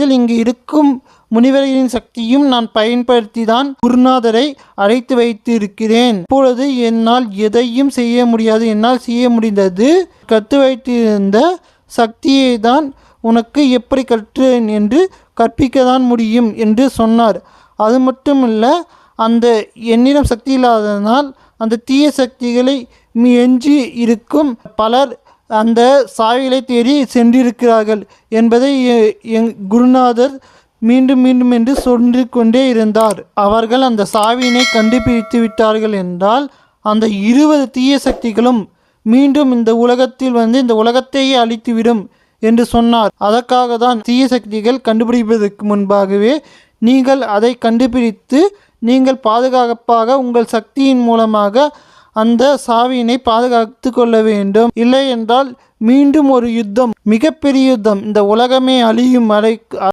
சமயத்தில் இங்கு இருக்கும் முனிவர்களின் சக்தியும் நான் பயன்படுத்தி தான் குருநாதரை அழைத்து வைத்திருக்கிறேன். இப்பொழுது என்னால் எதையும் செய்ய முடியாது. என்னால் செய்ய முடிந்தது கற்று வைத்திருந்த சக்தியை தான் உனக்கு எப்படி கற்றேன் என்று கற்பிக்க தான் முடியும் என்று சொன்னார். அது மட்டுமல்ல, அந்த என்னிடம் சக்தி இல்லாததனால் அந்த தீய சக்திகளை எஞ்சி இருக்கும் பலர் அந்த சாவிகளை தேடி சென்றிருக்கிறார்கள் என்பதை என் குருநாதர் மீண்டும் மீண்டும் என்று சொல்லி கொண்டே இருந்தார். அவர்கள் அந்த சாவியினை கண்டுபிடித்து விட்டார்கள் என்றால் அந்த 20 தீய சக்திகளும் மீண்டும் இந்த உலகத்தில் வந்து இந்த உலகத்தையே அழித்துவிடும் என்று சொன்னார். அதற்காக தான் தீய சக்திகள் கண்டுபிடிப்பதற்கு முன்பாகவே நீங்கள் அதை கண்டுபிடித்து நீங்கள் பாதுகாப்பாக உங்கள் சக்தியின் மூலமாக அந்த சாவியினை பாதுகாத்து கொள்ள வேண்டும். இல்லை என்றால் மீண்டும் ஒரு யுத்தம், மிகப்பெரிய யுத்தம், இந்த உலகமே அழியும் வரை